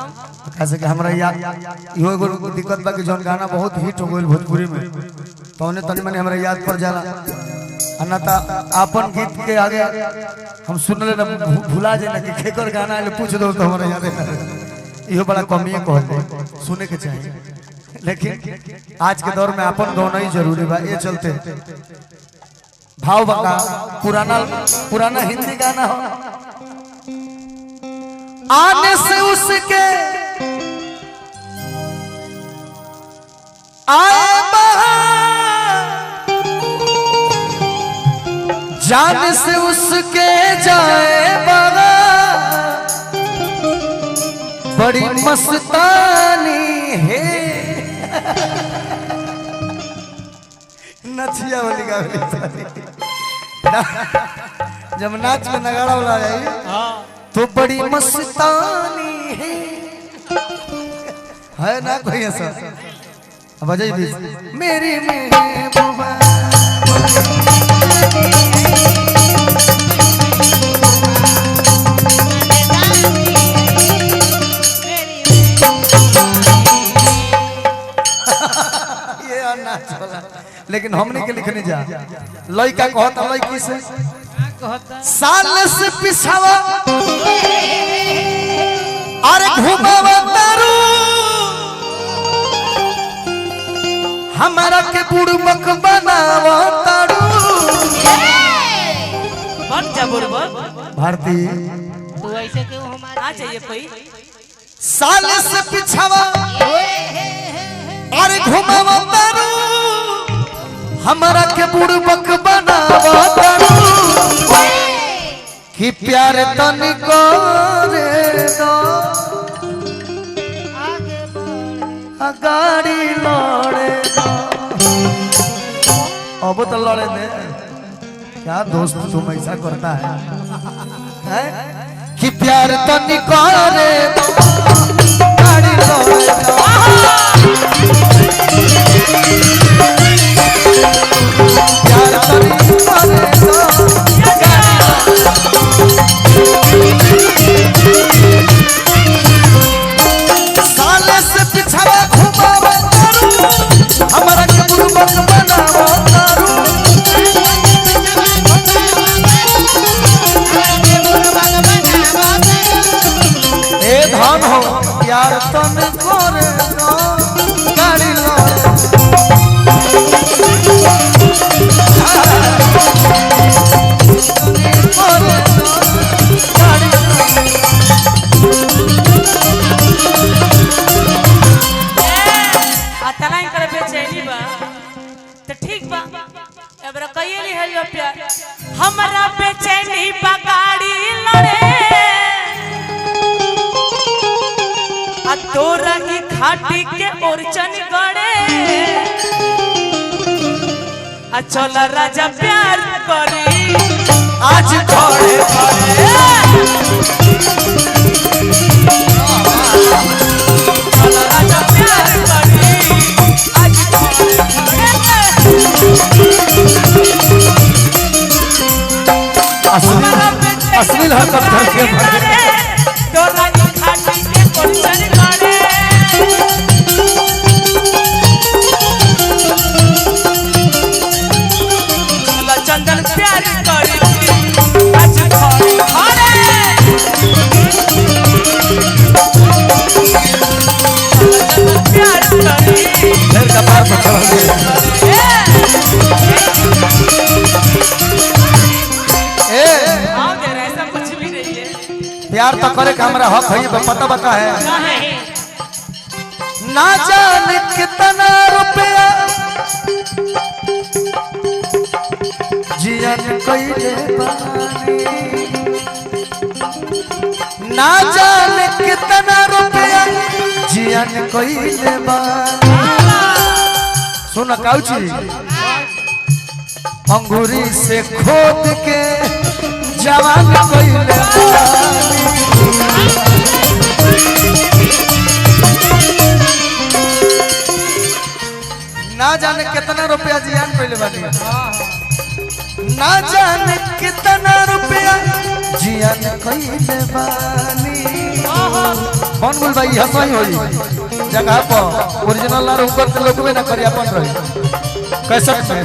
कैसे कि हमरा याद इहो एगो दिक्कत बा कि जौन गाना बहुत हिट हो गइल भोजपुरी में तौने तनी मनी हमरा याद पड़ जाला अन्यथा अपन गीत के आगे हम सुनले ना भुला जाए कि केकर गाना आले पूछ दो तो हमरा याद ना इहो बड़ा कमी है कहल सुने के चाहिए लेकिन आज के दौर में अपन गाना ही जरूरी बा ये चलते भाव बका पुराना हिंदी गाना हो आने से उसके आए जान से उसके जाए बगा बड़ी मस्तानी है नचिया वाली गाली जब नाच में नगाड़ा बुला जाए तो बड़ी मस्तानी है ना कोई ऐसा बजाई भी मेरी महबूबा ये नाच वाला लेकिन हमने के लिखने जा लड़का कहता लड़की से साल से पिछावा अरे घुमावा तारू हमारा के बुड़बक बनावा तारू बन जा बुड़बक भारती तू ऐसे क्यों हमारे आ जाइए कोई साल से पिछावा अरे घुमावा तारू हमारा के बुड़बक बनावा तारू कि प्यार तनिको रे दो गाड़ी लड़े अब तो लड़े दे क्या दोस्त तुम ऐसा करता है कि प्यार तनिको रे दो गाड़ी लड़े दो प्यार तनिको रे दो साले से पिछड़ा घुमावा तारू हमारा के बुड़बक बनावा तारू ए धन हो प्यार तन करे गाड़ी लड़े हमारा बेचैनी बगाड़ी लड़े आ तो रही खाटी के ओरचन गड़े आ चल राजा प्यार करी आज खड़े खड़े चल राजा प्यार करी आज खड़े अश्लील हरकत करके तो रानी खाटी के ओरचन गड़े चंदन प्यार करी आज खड़े खड़े प्यार करी फिर कपार पर चढ़ ऐसा कुछ भी नहीं है प्यार तो करे का हमारा हक है पता बता है ना जाने कितना रुपया जियन कइले बानी ना जाने कितना रुपया जियन कइले बानी सुन काउची अंगूरी से खोद के जवान कइले बानी ना जाने कितना रुपया जियान कइले बानी ना जाने कितना रुपया जियान कइले बानी कौन बोल भाई हंसई होई जगह पर ओरिजिनल ना ऊपर के लोग में ना करी अपन रही कैसे में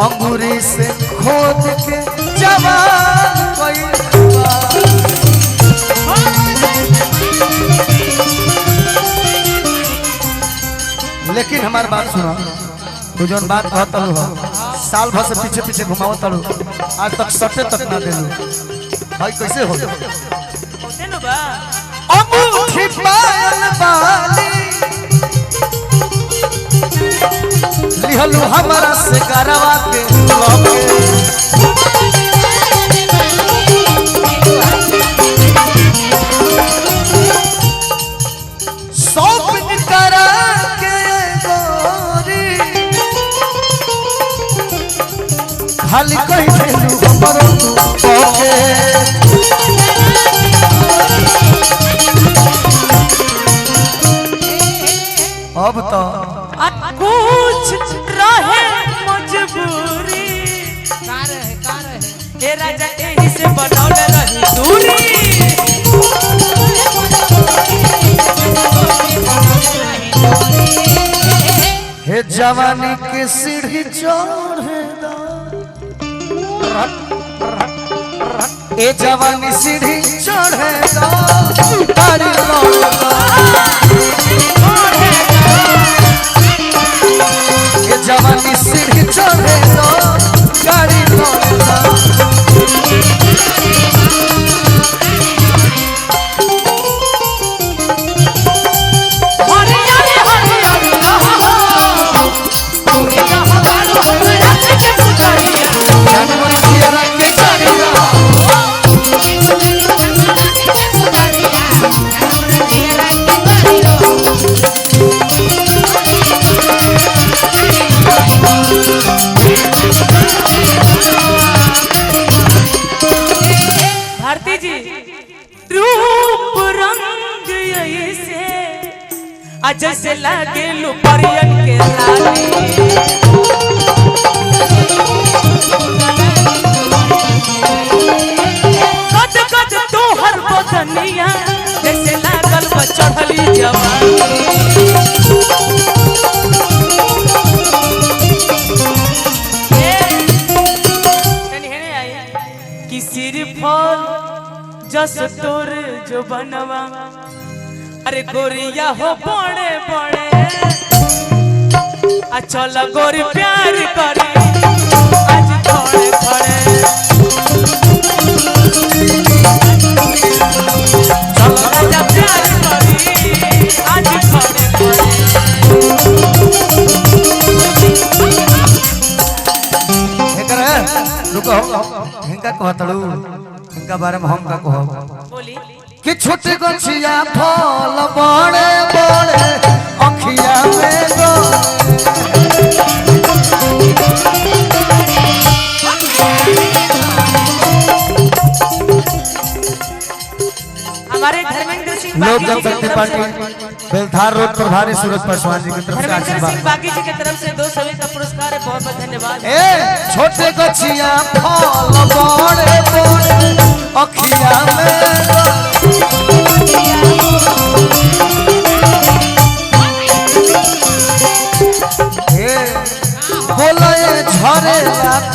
अंगूरी से खोद के जवान कोई लेकिन हमारी बात सुनो तू जो बात कहता हो साल भर से पीछे पीछे घुमावत तड़ू आज तक सटे तक ना देलू भाई कैसे हो अंगूठी पायल वाली लिहलू हमारा से गरवा के शॉपिंग करा के गोरी खाली कही देलू हमरो ओके अब तो कुछ रहे मजबूरी ए राजा एही से बनौले रही दूरी हे जवानी के सीढ़ी चढ़े ए जवानी सीढ़ी चढ़े तारी ये जवानी सीढ़ी चढ़े गाड़ी भारती जी रूप रंग ऐसे आज से लागे लुपरियन के रानी कद कद तोहर बदनिया जैसे लागल चढ़ली जवानी कि सिर फल जस तोर जो बनवा अरे गोरिया हो बड़े बड़े चल गोरी प्यार करे आज थोड़े थोड़े चल राजा प्यार करी आज थोड़े थोड़े रुको हिंका कहतड़ू हिंका बारे में हम का कहब बोली कि छोटे गछिया फल बड़े बड़े अखिया में गो हमारे धर्मेंद्र सिंह लोक बागी जी की जनशक्ति तरफ पार्टी बेलधार रोड प्रभारी सूरज पासवान जी की तरफ से धर्मेंद्र सिंह आशीर्वाद बागी जी की तरफ से 200 का पुरस्कार है बहुत बहुत धन्यवाद ए छोटे गछिया फल बड़े बड़े अखिया में बोले झरे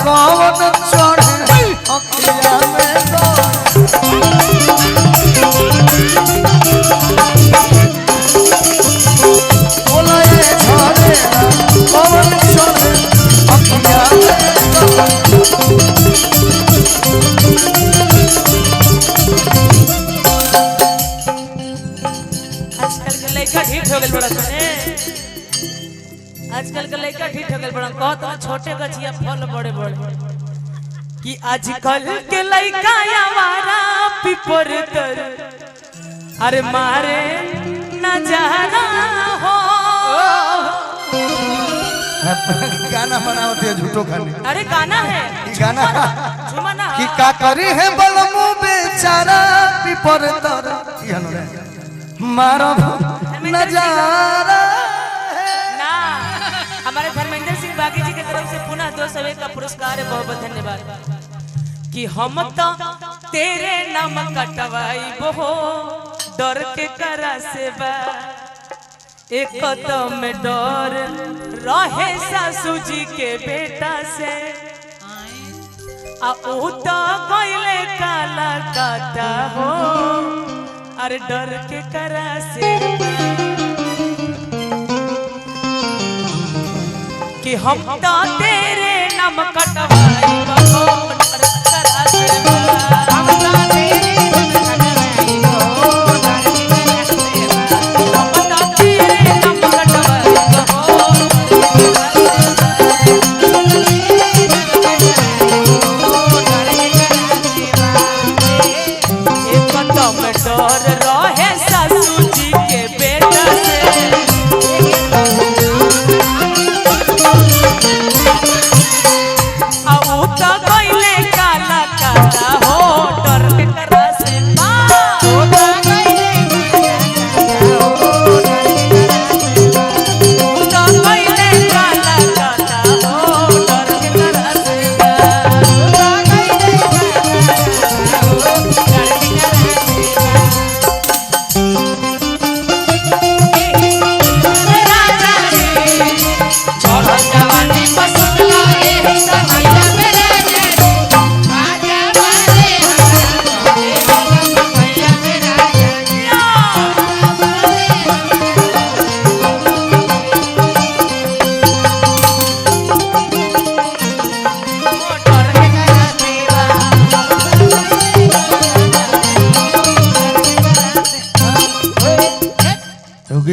कौन चढ़े अखिया में बोले झरे कौन चढ़े अखिया आजकल के लड़का ठीक हो गए बड़ा सुने आजकल के लड़का ठीक हो गए बड़ा कहत ना छोटे गछिया फल बड़े बड़े कि आजकल के लड़का आवारा पिपर तर अरे मारे नजारा हो गाना बनाओ ते झूठो खाली अरे गाना है गाना झुमना कि का करी है बलमु बेचारा पिपर तर मारो नजारा ना हमारे धर्मेंद्र सिंह बागी जी की तरफ से पुनः 200 का पुरस्कार है बहुत बहुत धन्यवाद कि हम तो तेरे नाम कटवाई बहो डर के करा से बा एक कदम में डर रहे सासू जी के बेटा से आ ऊ तो गइले काला काटा हो अरे डर के करा से कि हम तो तेरे नाम कटवाई बहो डर करा से